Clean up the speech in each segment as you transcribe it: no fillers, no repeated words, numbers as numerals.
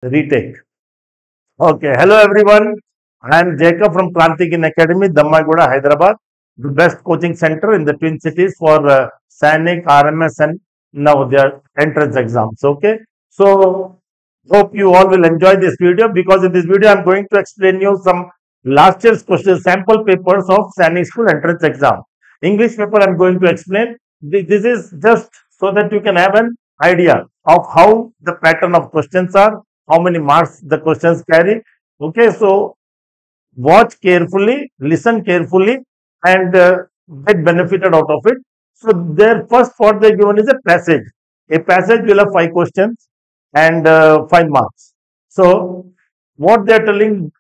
Retake. Okay. Hello, everyone. I am Jacob from Kranthi Academy, Dammaguda, Hyderabad, the best coaching center in the Twin Cities for Sainik, RMS, and Navodaya entrance exams. Okay. So, hope you all will enjoy this video because in this video, I'm going to explain you some last year's question sample papers of Sainik School entrance exam. English paper, I'm going to explain. This is just so that you can have an idea of how the pattern of questions are, how many marks the questions carry. Okay, so watch carefully, listen carefully, and get benefited out of it. So, their first what they given is a passage. A passage will have 5 questions and 5 marks. So, what they are telling,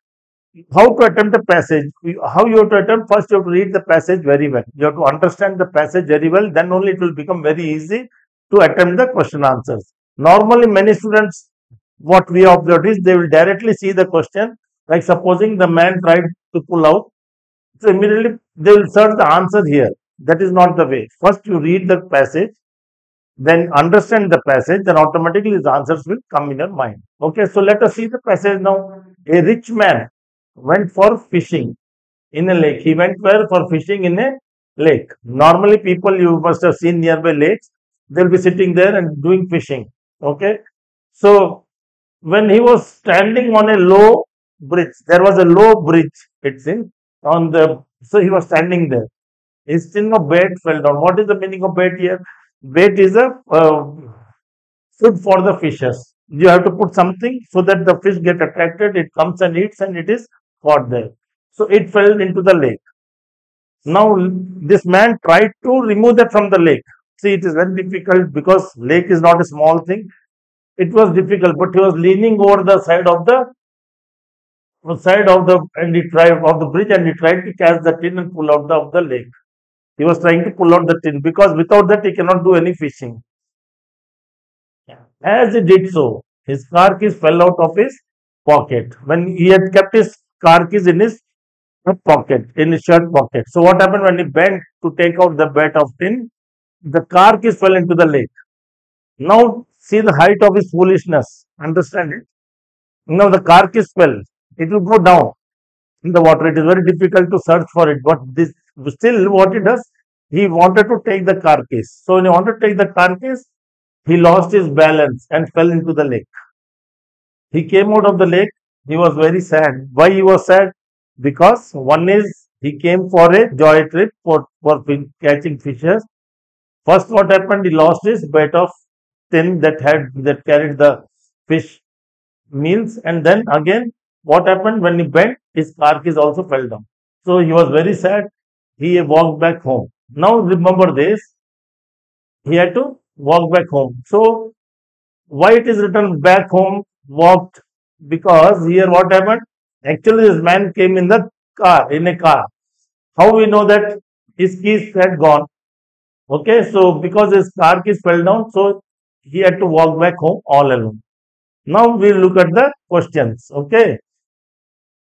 how to attempt a passage, how you have to attempt, first you have to read the passage very well. You have to understand the passage very well, then only it will become very easy to attempt the question answers. Normally, many students, what we observed is they will directly see the question, like supposing the man tried to pull out, so immediately they will search the answer here. That is not the way. First you read the passage, then understand the passage, then automatically the answers will come in your mind. Okay, so let us see the passage now. A rich man went for fishing in a lake. He went where? For fishing in a lake. Normally, people you must have seen nearby lakes, they'll be sitting there and doing fishing. Okay, so when he was standing on a low bridge, there was a low bridge, it's in on the so he was standing there. His tin of bait fell down. What is the meaning of bait here? Bait is a food for the fishes. You have to put something so that the fish get attracted, it comes and eats, and it is caught there. So it fell into the lake. Now this man tried to remove that from the lake. See, it is very difficult because lake is not a small thing. It was difficult, but he was leaning over the side of the and he tried of the bridge and he tried to catch the tin and pull out of the lake. He was trying to pull out the tin because without that he cannot do any fishing. As he did so, his car keys fell out of his pocket. When he had kept his car keys in his pocket, in his shirt pocket. So what happened when he bent to take out the bit of tin? The car keys fell into the lake. Now see the height of his foolishness. Understand it? Now the car keys fell. It will go down in the water. It is very difficult to search for it. But this still what it does, he wanted to take the car keys. So when he wanted to take the car keys, he lost his balance and fell into the lake. He came out of the lake. He was very sad. Why he was sad? Because one is he came for a joy trip for catching fishes. First, what happened? He lost his bit of tin that carried the fish meals, and then again, what happened when he bent? His car keys also fell down. So he was very sad. He walked back home. Now remember this. He had to walk back home. So why it is written back home walked? Because here what happened? Actually, this man came in a car. How we know that his keys had gone? Okay, so because his car keys fell down, so he had to walk back home all alone. Now we'll look at the questions. Okay,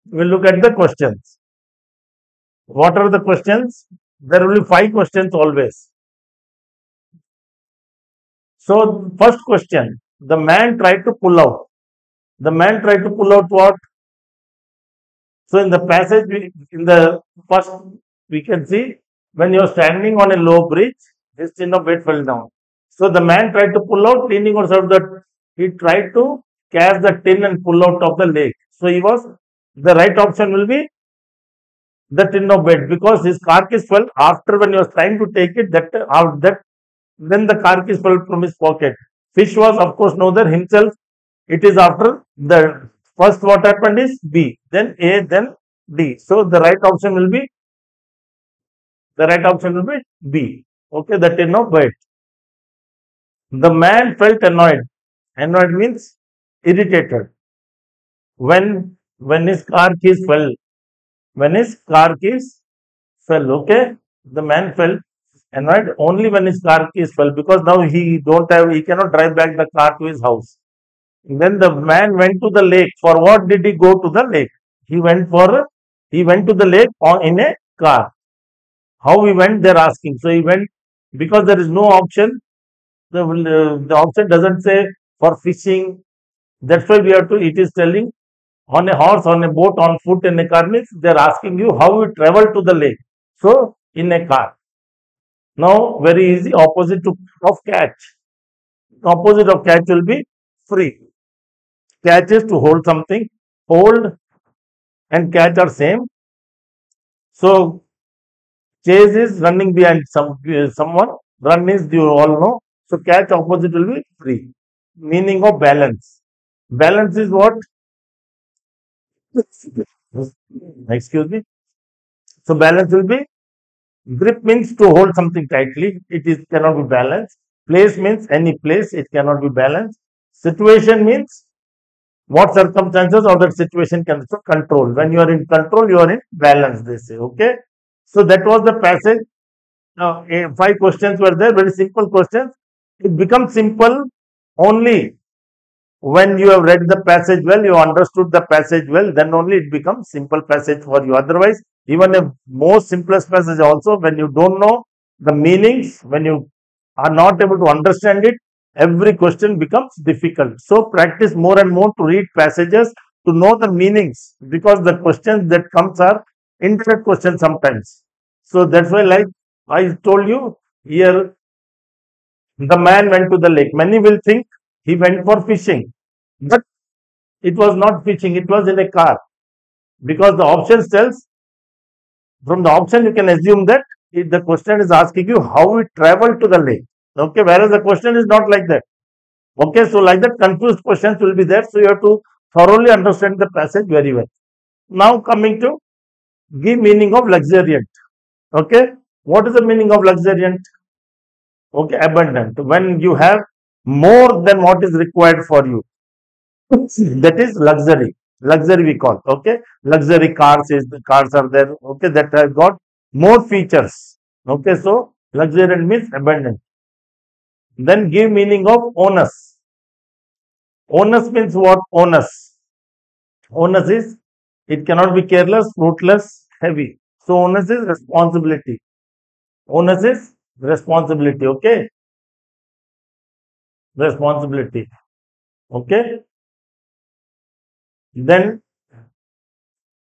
we'll look at the questions. What are the questions? There will be 5 questions always. So first question, the man tried to pull out. The man tried to pull out what? So in the passage, in the first, we can see when you're standing on a low bridge, his tin of weight fell down. So the man tried to pull out, leaning on side of that. He tried to catch the tin and pull out of the lake. So the right option will be the tin of weight because his car keys fell after when he was trying to take it. Then the car keys fell from his pocket. Fish was, of course, no there himself. It is after the first what happened is B, then A, then D. So the right option will be B. Okay, the tin of weight. The man felt annoyed. Annoyed means irritated. When his car keys fell. When his car keys fell, okay, the man felt annoyed only when his car keys fell because now he cannot drive back the car to his house. Then the man went to the lake. For what did he go to the lake? He went to the lake in a car. How he went? They're asking. So he went because there is no option. The option doesn't say for fishing That's why we have to, it is telling on a horse, on a boat, on foot, in a car means they're asking you how you travel to the lake. So in a car. Now very easy, opposite to of catch. Opposite of catch will be free. Catch is to hold something. Hold and catch are same. So chase is running behind someone. Run is you all know. So catch opposite will be free. Meaning of balance. Balance is what? Excuse me. So balance will be, grip means to hold something tightly. It is cannot be balanced. Place means any place. It cannot be balanced. Situation means what circumstances or that situation can also control. When you are in control, you are in balance. They say. Okay. So that was the passage. Now, 5 questions were there. Very simple questions. It becomes simple only when you have read the passage well, you understood the passage well, then only it becomes simple passage for you. Otherwise, even a most simplest passage also, when you don't know the meanings, when you are not able to understand it, every question becomes difficult. So practice more and more to read passages to know the meanings, because the questions that comes are indirect questions sometimes. So that's why, like I told you here, the man went to the lake. Many will think he went for fishing, but it was not fishing, it was in a car. Because the option tells, from the option you can assume that if the question is asking you how we travel to the lake. Okay, whereas the question is not like that. Okay, so like that, confused questions will be there. So you have to thoroughly understand the passage very well. Now coming to give meaning of luxuriant. Okay, what is the meaning of luxuriant? Okay, abundant. When you have more than what is required for you. That is luxury. Luxury we call. Okay. Luxury cars is the cars are there. Okay. That have got more features. Okay. So luxuriant means abundant. Then give meaning of onus. Onus means what? Onus. Onus is, it cannot be careless, fruitless, heavy. So onus is responsibility. Onus is responsibility. Okay. Responsibility. Okay. Then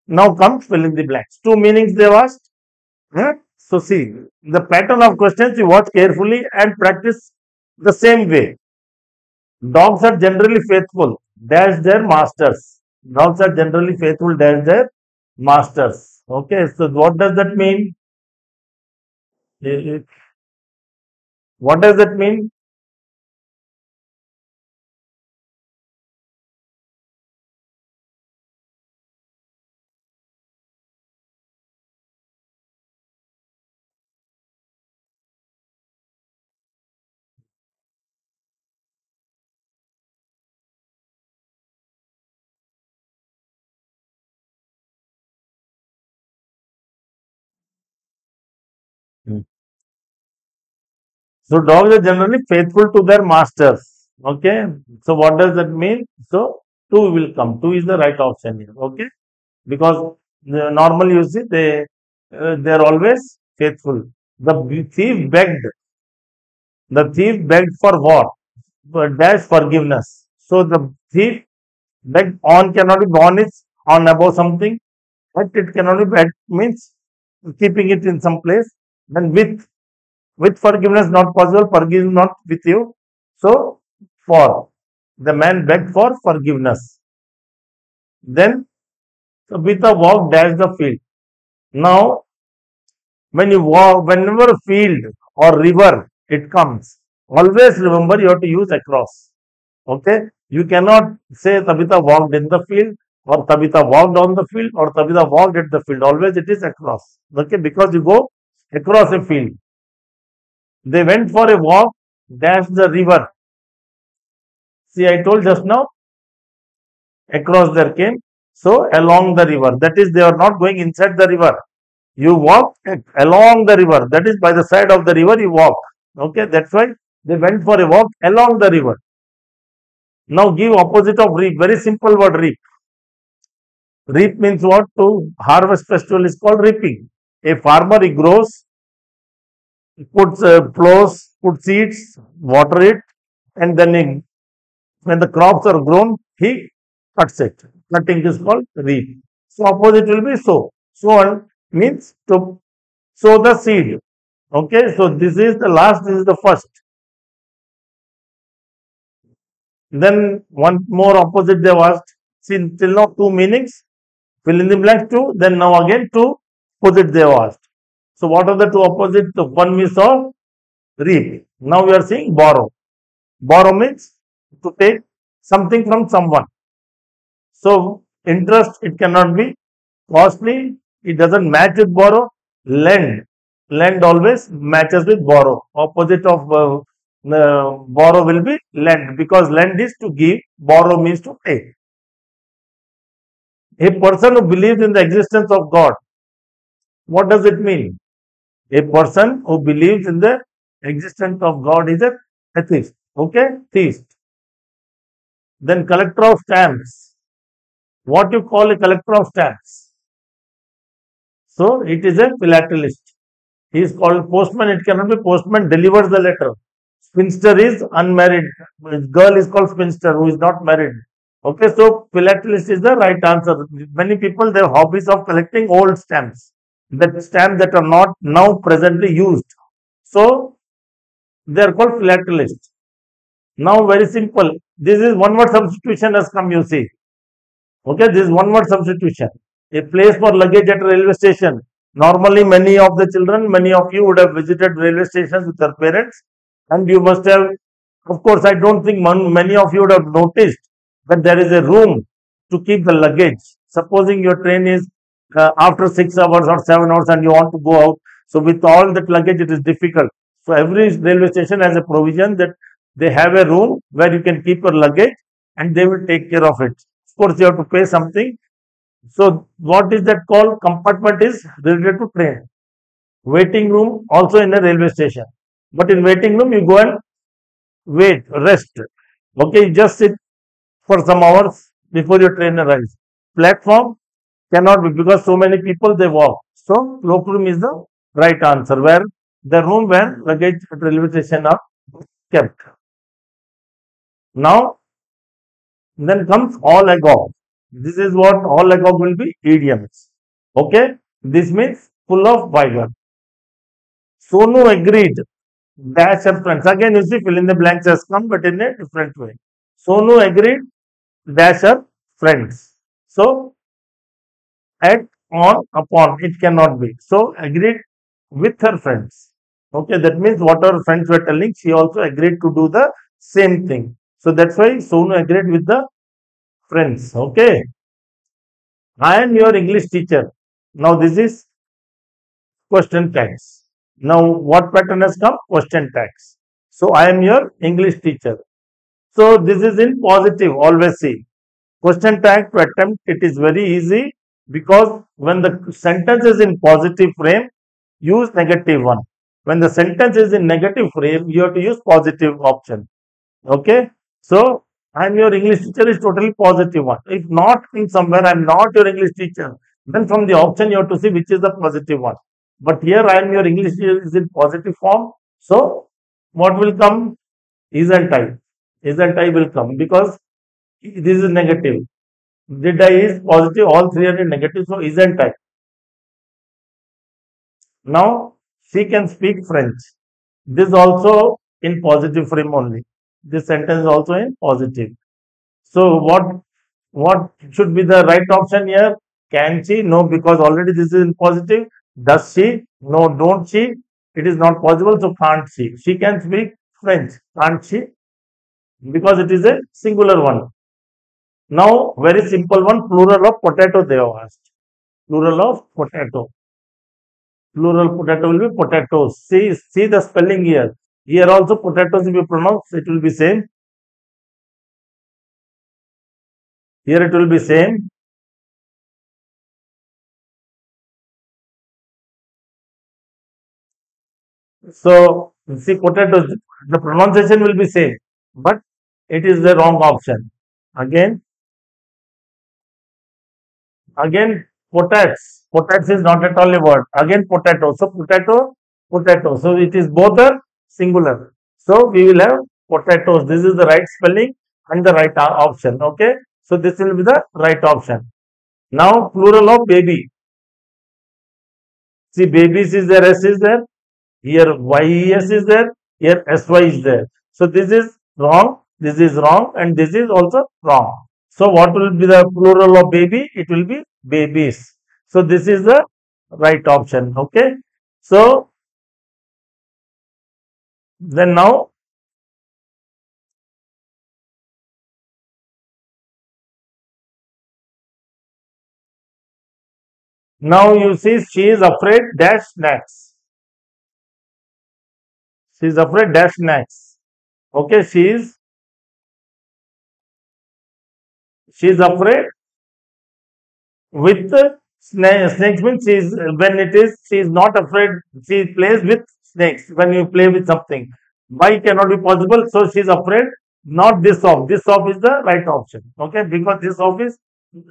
now comes fill in the blanks. Two meanings they have asked. Huh? So see, the pattern of questions you watch carefully and practice the same way. Dogs are generally faithful, dash their masters. Dogs are generally faithful, dash their masters. Okay, so what does that mean? Eh, What does that mean? Hmm. So dogs are generally faithful to their masters. Okay, so what does that mean? So two will come. Two is the right option here. Okay, because normally you see they are always faithful. The thief begged. The thief begged for what? Dash forgiveness. So the thief begged on cannot be on is on above something, but it cannot be bad means keeping it in some place. Then with forgiveness not possible, forgive not with you. So for the man begged for forgiveness. Then so with a walk dash the field. Now when you walk, whenever field or river it comes, always remember you have to use across. Okay, you cannot say Tabitha walked in the field, or Tabitha walked on the field, or Tabitha walked at the field. Always it is across. Okay, because you go across a field. They went for a walk, dash the river. See, I told just now, across there came. So along the river. That is, they are not going inside the river. You walk along the river. That is, by the side of the river you walk. Okay, that's why they went for a walk along the river. Now give opposite of reap. Very simple word, reap. Reap means what? To harvest festival is called reaping. A farmer, he grows, he puts plows, puts seeds, water it, and then he When the crops are grown, he cuts it. Cutting is called reap. So opposite will be sow. Sow means to sow the seed. Okay, so this is the last, this is the first. Then one more opposite they have asked. See, till now two meanings. Fill in the blanks two. Then now again two opposite they have asked. So what are the two opposites? The one we saw reap. Now we are seeing borrow. Borrow means to take something from someone. So interest it cannot be costly. It doesn't match with borrow. Lend. Lend always matches with borrow. Opposite of borrow will be lend because lend is to give. Borrow means to take. A person who believes in the existence of God. What does it mean? A person who believes in the existence of God is a atheist. Okay? Theist. Then collector of stamps. What you call a collector of stamps? So it is a philatelist. He is called postman. It cannot be postman delivers the letter. Spinster is unmarried. Girl is called spinster who is not married. Okay, so philatelist is the right answer. Many people their hobbies of collecting old stamps. That stamps that are not now presently used. So they are called philatelists. Now very simple. This is one word substitution has come, you see. Okay, this is one word substitution. A place for luggage at a railway station. Normally, many of the children, many of you would have visited railway stations with their parents, and you must have, of course, I don't think many of you would have noticed that there is a room to keep the luggage. Supposing your train is after 6 hours or 7 hours and you want to go out. So, with all that luggage, it is difficult. So, every railway station has a provision that they have a room where you can keep your luggage and they will take care of it. Of course, you have to pay something. So, what is that called? Compartment is related to train. Waiting room also in a railway station. But in waiting room, you go and wait, rest. Okay, you just sit for some hours before your train arrives. Platform cannot be because so many people they walk. So, cloakroom is the right answer where the room where luggage at railway station are kept. Now, then comes all agog. This is what all agog will be idioms. Okay, this means full of vigor. Sonu agreed. Dash her friends. Again, you see, fill in the blanks has come, but in a different way. Sonu agreed. Dash her friends. So, at, on, upon, it cannot be. So, agreed with her friends. Okay, that means what her friends were telling, she also agreed to do the same thing. So, that's why Sonu agreed with the friends. Okay. I am your English teacher. Now, this is question tags. Now, what pattern has come? Question tags. So, I am your English teacher. So, this is in positive, always see. Question tag to attempt, it is very easy because when the sentence is in positive frame, use negative one. When the sentence is in negative frame, you have to use positive option. Okay. So, I am your English teacher is totally positive one. If not in somewhere, I am not your English teacher, then from the option you have to see which is the positive one. But here I am your English teacher is in positive form. So, what will come? Isn't I? Isn't I will come because this is negative. Did I is positive, all three are in negative, so isn't I. Now, she can speak French. This also in positive frame only. This sentence is also in positive. So, what should be the right option here? Can she? No, because already this is in positive. Does she? No, don't she? It is not possible, so can't she? She can speak French, can't she? Because it is a singular one. Now, very simple one, plural of potato they have asked. Plural of potato. Plural potato will be potatoes. See the spelling here. Here also potatoes if you pronounce, it will be same. Here it will be same. So, see potatoes, the pronunciation will be same, but it is the wrong option. Again, potats. Potats is not at all a word. Again, potato. So, potato. So, it is both are singular. So, we will have potatoes. This is the right spelling. and the right option. Okay, so this will be the right option. Now plural of baby. See, babies is there, S is there. Here YES is there. Here SY is there. So this is wrong. This is wrong, and this is also wrong. So what will be the plural of baby? It will be babies. So this is the right option. Okay. So then now you see she is afraid dash snacks. She is afraid dash snacks. Okay, she is afraid with snakes means she is when it is she is not afraid. She plays with snakes when you play with something. Why cannot be possible? So she is afraid. Not this off. This off is the right option. Okay, because this off is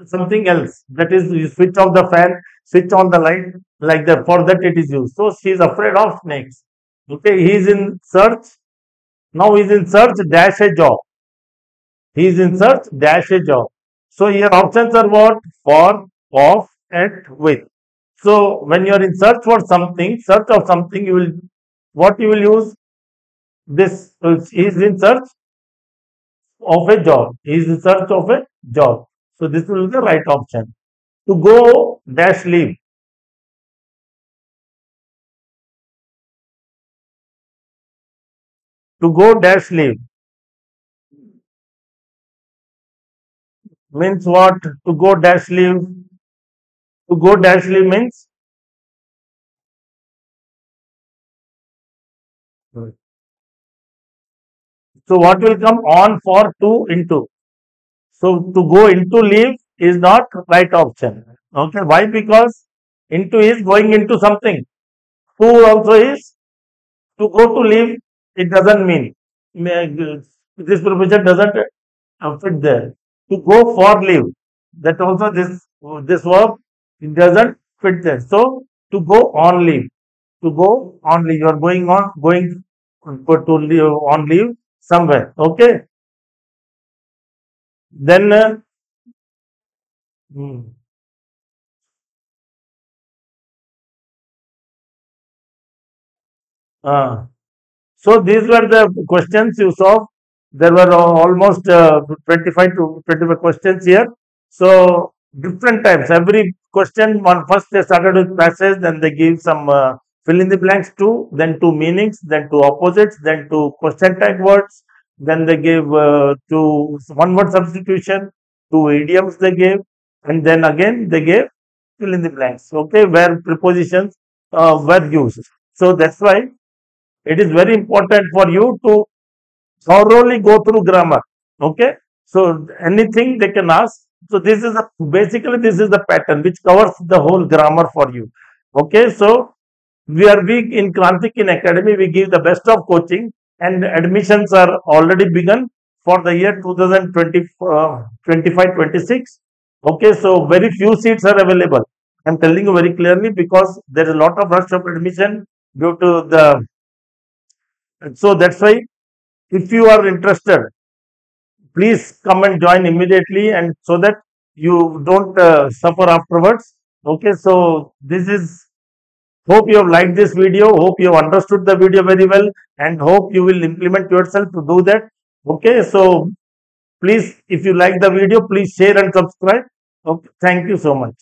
something else. That is, you switch off the fan, switch on the light, like that. For that it is used. So she is afraid of snakes. Okay, he is in search. Now he is in search dash a job. He is in search dash a job. So here options are what? For, of, at, with. So when you are in search of something, you will what you will use this. He is in search of a job. He is in search of a job. So this will be the right option. To go dash leave. To go dash leave means what? To go dash leave. To go dash leave means so what will come on for to into. So to go into leave is not right option. Okay, why? Because into is going into something. To also is to go to leave. It doesn't mean this provision doesn't fit there. To go for leave, that also this verb it doesn't fit there. So to go on leave, to go on leave, you are going to leave on leave somewhere. Okay, then hmm, uh, so these were the questions you saw. There were almost 25 to 25 questions here. So different types. Every question, one first they started with passage, then they give some fill in the blanks two, then two meanings, then two opposites, then two question tag words, then they gave two one word substitution, two idioms they gave, and then again they gave fill in the blanks. Okay, where prepositions were used. So that's why it is very important for you to thoroughly go through grammar. Okay, so anything they can ask. So this is basically this is the pattern which covers the whole grammar for you. Okay, so we are weak in Kranthi in Academy. We give the best of coaching, and admissions are already begun for the year 2020, 25-26. Okay, so very few seats are available. I'm telling you very clearly because there is a lot of rush of admission due to the. So that's why if you are interested, please come and join immediately, and so that you don't suffer afterwards. Okay, so this is hope you have liked this video, hope you have understood the video very well, and hope you will implement yourself to do that. Okay, so please, if you like the video, please share and subscribe. Okay, thank you so much.